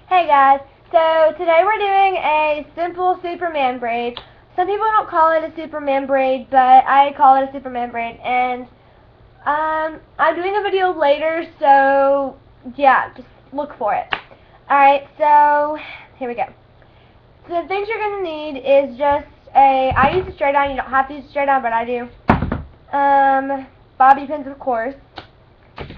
Hey guys, so today we're doing a simple Superman braid. Some people don't call it a Superman braid, but I call it a Superman braid, and I'm doing a video later, so yeah, just look for it. Alright, so here we go. So the things you're going to need is just I use a straight on, you don't have to use a straight on, but I do. Bobby pins, of course.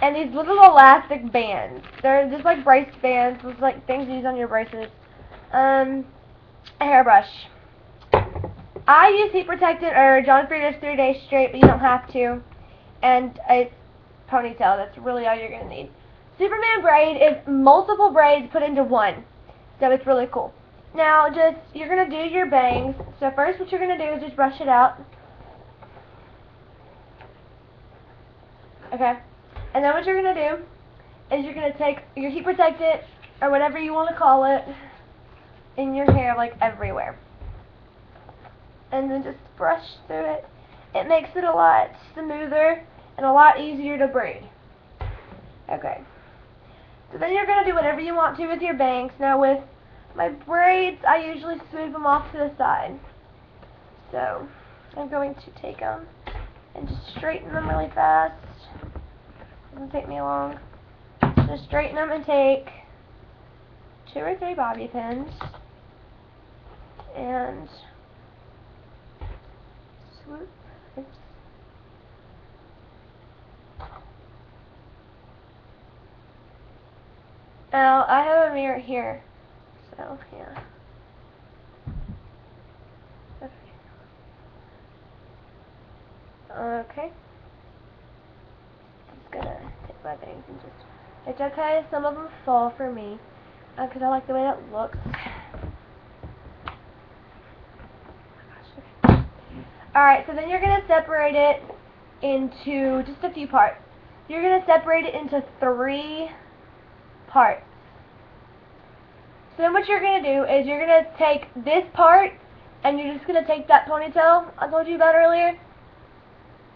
And these little elastic bands. They're just like brace bands. It's like things you use on your braces. A hairbrush. I use heat protectant or John Frieda's 3 Days Straight, but you don't have to. And a ponytail. That's really all you're going to need. Superman braid is multiple braids put into one. So it's really cool. Now you're going to do your bangs. So first what you're going to do is just brush it out. Okay. And then what you're going to do is you're going to take your heat protectant, or whatever you want to call it, in your hair, like everywhere. And then just brush through it. It makes it a lot smoother and a lot easier to braid. Okay. So then you're going to do whatever you want to with your bangs. Now with my braids, I usually smooth them off to the side. So I'm going to take them and just straighten them really fast. Doesn't take me long. Just straighten them and take 2 or 3 bobby pins and swoop. Oops. Now I have a mirror here, so yeah. Okay. Just gonna take my bangs and just. It's okay, some of them fall for me, because I like the way that looks. Alright, so then you're going to separate it into just a few parts. You're going to separate it into 3 parts. So then what you're going to do is you're going to take this part, and you're just going to take that ponytail I told you about earlier,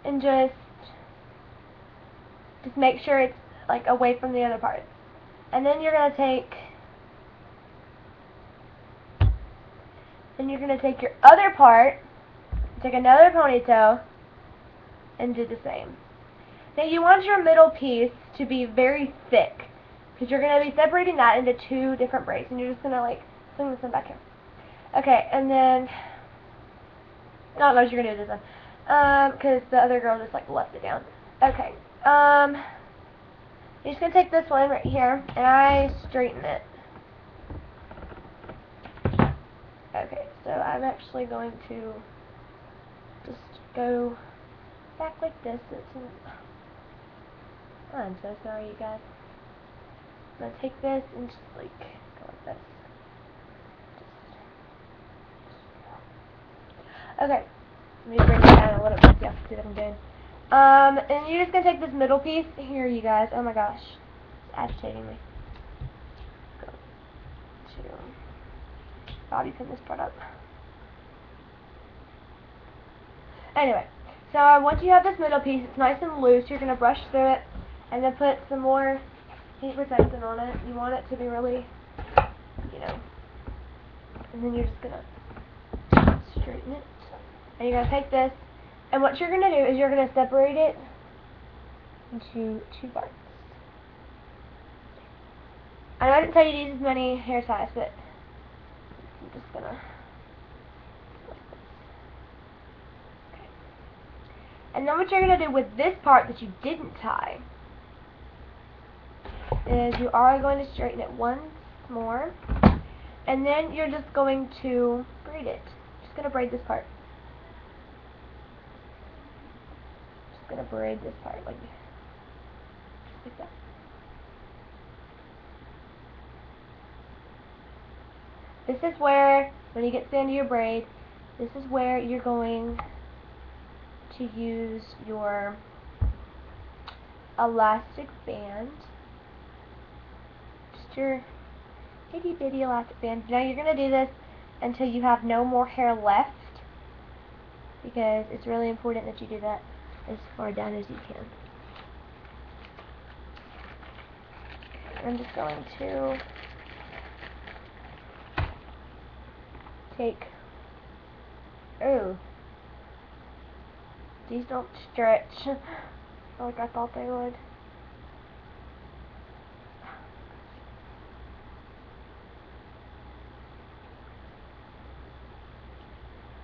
and just make sure it's like away from the other parts. And then you're going to take your other part, take another ponytail, and do the same. Now you want your middle piece to be very thick, because you're going to be separating that into 2 different braids, and you're just going to like swing this one back here. Okay, and then I don't know what you're going to do with this one, because the other girl just like left it down. Okay, you're just going to take this one right here, and I straighten it. Okay, so I'm actually going to just go back like this. I'm so sorry, you guys. I'm going to take this and just like go like this. Okay, let me bring it down a little bit so you can see what I'm doing. And you're just going to take this middle piece. Here, you guys. Oh my gosh. It's agitating me. Go to bobby pin this part up. Anyway, so once you have this middle piece, it's nice and loose. You're going to brush through it and then put some more heat protectant on it. You want it to be really, and then you're just going to straighten it. And you're going to take this, and what you're going to do is you're going to separate it into 2 parts. I know I didn't tell you to use as many hair ties, but I'm just going to. Okay. And then what you're going to do with this part that you didn't tie is you are going to straighten it once more, and then you're just going to braid it. Just going to braid this part. Just going to braid this part like that. This is where, when you get to the end of your braid, this is where you're going to use your elastic band. Just your itty bitty elastic band. Now you're going to do this until you have no more hair left, because it's really important that you do that as far down as you can. I'm just going to take, oh, these don't stretch like I thought they would.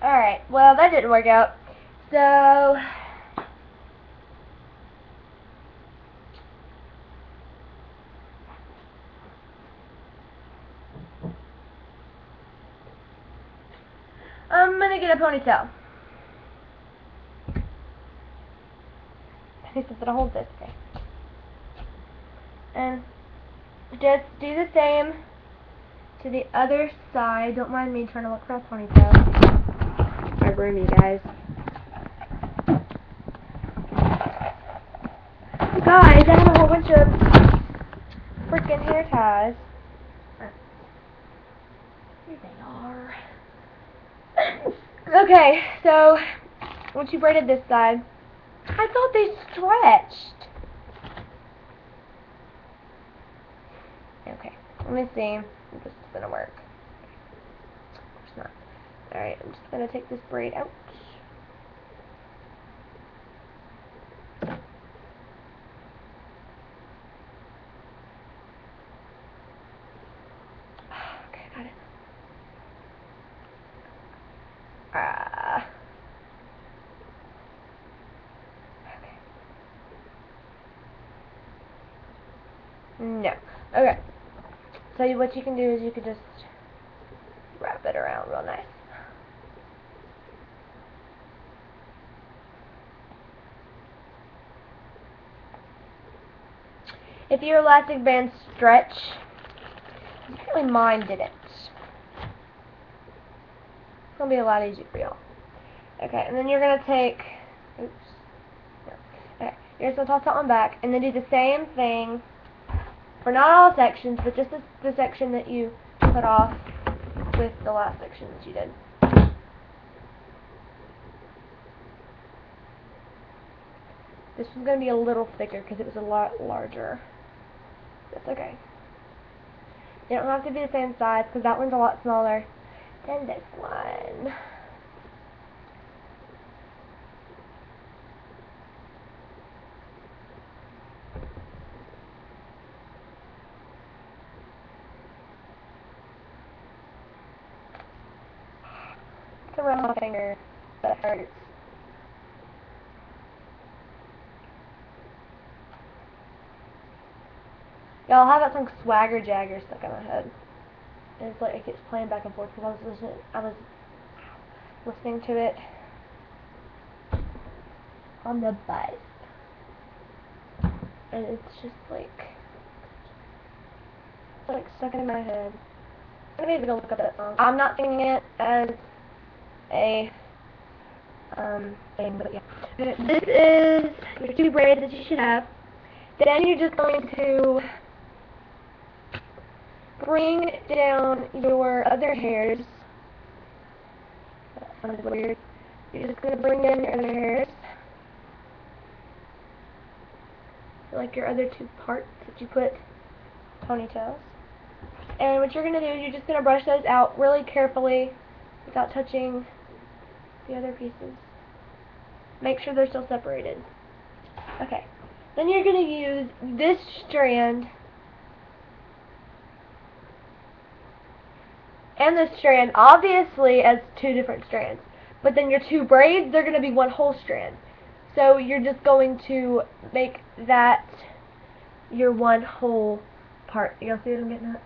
Alright, well that didn't work out. So, I'm gonna get a ponytail. He says that I hold this, okay. And just do the same to the other side. Don't mind me trying to look for a ponytail. My room, you guys. Guys, I have a whole bunch of freaking hair ties. Here they are. Okay, so once you braided this side, I thought they stretched. Okay, let me see if this is gonna work. Of course not. Alright, I'm just gonna take this braid out. Okay, got it. Okay. No. Okay. So what you can do is you can just wrap it around real nice. If your elastic bands stretch, apparently mine didn't. It's gonna be a lot easier for y'all. Okay, and then you're gonna take, oops, no. Okay, you're just gonna toss that one back, and then do the same thing for not all sections, but just the section that you cut off with the last section that you did. This one's going to be a little thicker because it was a lot larger. That's okay. They don't have to be the same size because that one's a lot smaller than this one. It's around my finger, but it hurts. Y'all, have that song Swagger Jagger stuck in my head. And it's like it keeps playing back and forth because I was listening to it on the bus. And it's just like stuck in my head. I'm gonna need to go look up that song. I'm not singing it as a thing, but yeah. This is your two braids that you should have. Then you're just going to bring down your other hairs. That sounded weird. You're just going to bring down your other hairs. Like your other two parts that you put ponytails. And what you're going to do is you're just going to brush those out really carefully without touching the other pieces. Make sure they're still separated. Okay. Then you're going to use this strand and this strand, obviously, as two different strands. But then your two braids, they're going to be one whole strand. So you're just going to make that your one whole part. You all see what I'm getting at?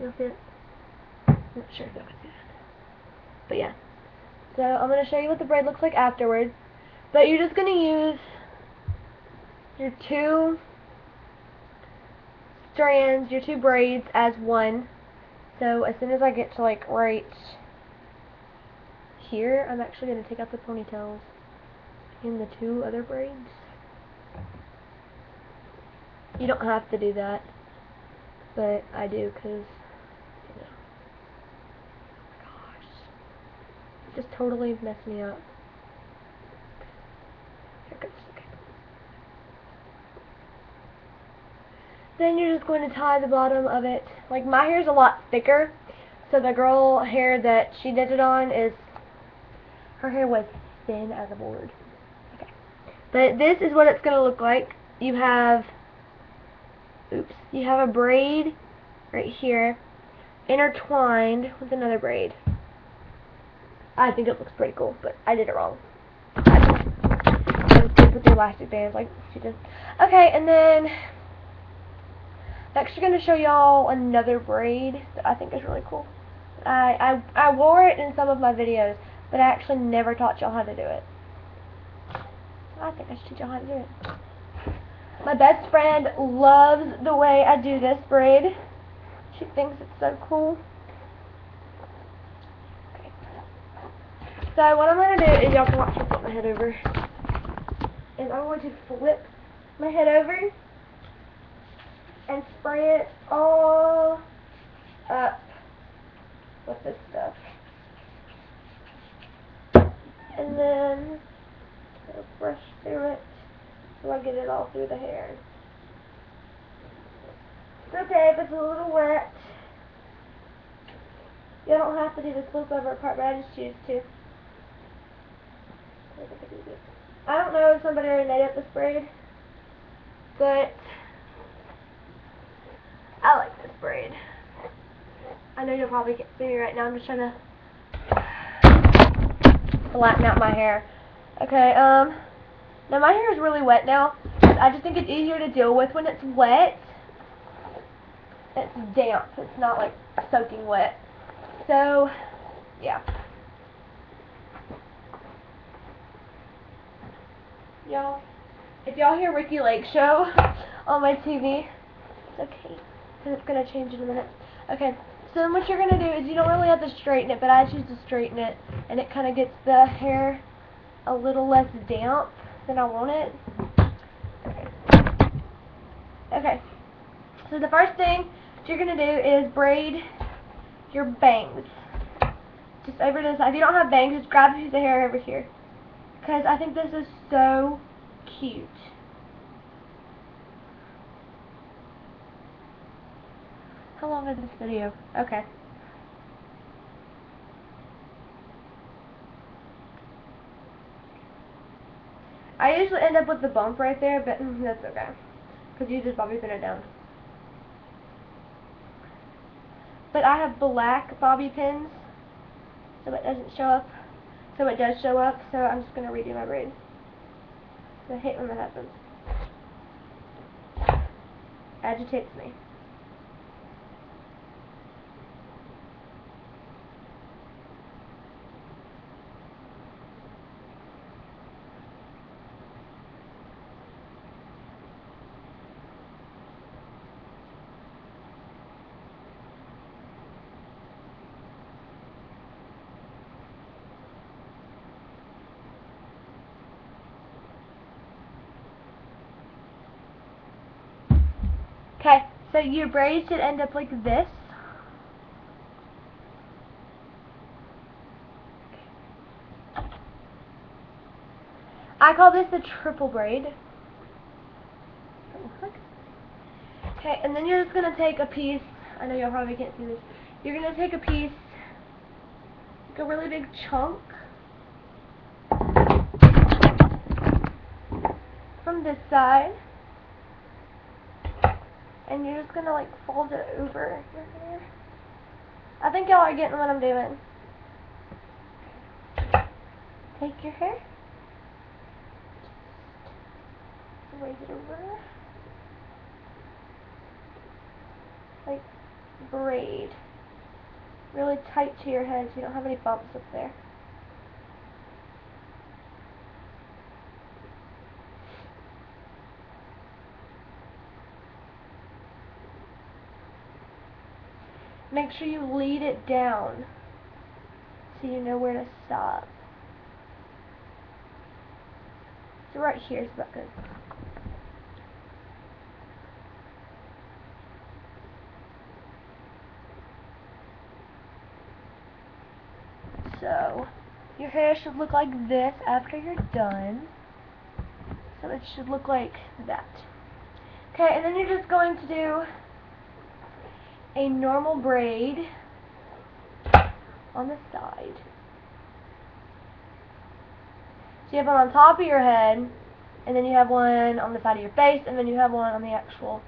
You all see it? I'm not sure if y'all can see that. But yeah. So I'm going to show you what the braid looks like afterwards. But you're just going to use your two strands, your two braids as one. So as soon as I get to like right here, I'm actually going to take out the ponytails in the two other braids. You don't have to do that, but I do because, you know, gosh, it just totally messed me up. Here it goes. Okay. Then you're just going to tie the bottom of it. Like, my hair's a lot thicker, So the girl hair that she did it on her hair was thin as a board. Okay. But this is what it's going to look like. You have a braid right here intertwined with another braid. I think it looks pretty cool, but I did it wrong. I just did put the elastic bands like she did. Okay, and then next we're going to show y'all another braid that I think is really cool. I wore it in some of my videos, but I actually never taught y'all how to do it. I think I should teach y'all how to do it. My best friend loves the way I do this braid. She thinks it's so cool. Okay. So what I'm going to do is, y'all can watch me flip my head over. And I'm going to flip my head over and spray it all up with this stuff. And then I'll brush through it so I get it all through the hair. It's okay if it's a little wet. You don't have to do the flip over part, but I just choose to. I don't know if somebody already made up this braid, but I like this braid. I know you probably can't see me right now. I'm just trying to flatten out my hair. Okay, now my hair is really wet now. I just think it's easier to deal with when it's wet. It's damp. It's not like soaking wet. So, yeah. Y'all, if y'all hear Ricky Lake Show on my TV, it's okay, because it's going to change in a minute. Okay, so then what you're going to do is you don't really have to straighten it, but I choose to straighten it, and it kind of gets the hair a little less damp than I want it. Okay, so the first thing you're going to do is braid your bangs. Just over to the side. If you don't have bangs, just grab a piece of hair over here. Because I think this is so cute. How long is this video? Okay. I usually end up with the bump right there, but that's okay. Because you just bobby pin it down. But I have black bobby pins, so it doesn't show up. So it does show up, so I'm just going to redo my braid. I hate when that happens. Agitates me. Okay, so your braid should end up like this. I call this the triple braid. Okay, and then you're just going to take a piece. I know y'all probably can't see this. You're going to take a piece, like a really big chunk, from this side. And you're just going to like fold it over your hair. I think y'all are getting what I'm doing. Take your hair, raise it over, like braid. Really tight to your head so you don't have any bumps up there. Make sure you lead it down so you know where to stop. So right here is about good. So your hair should look like this after you're done. So it should look like that. Okay, and then you're just going to do a normal braid on the side. So you have one on top of your head, and then you have one on the side of your face, and then you have one on the actual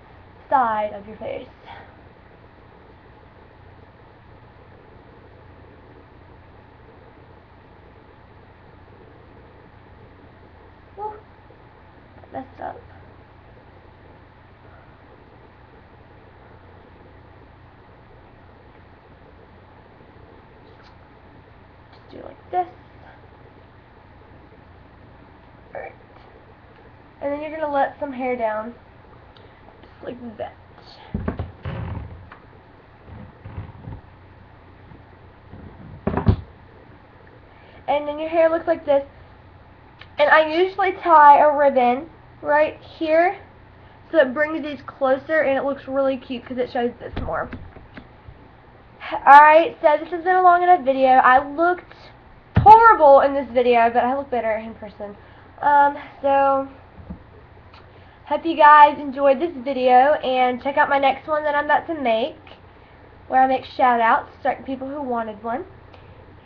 side of your face. Whew, messed up. Just do it like this. Alright. And then you're going to let some hair down. Just like that. And then your hair looks like this. And I usually tie a ribbon right here so it brings these closer and it looks really cute because it shows this more. Alright, so this has been a long enough video. I looked horrible in this video, but I look better in person. So hope you guys enjoyed this video, and check out my next one that I'm about to make, where I make shout outs to certain people who wanted one.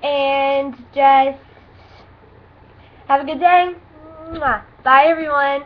And just have a good day. Mwah. Bye everyone.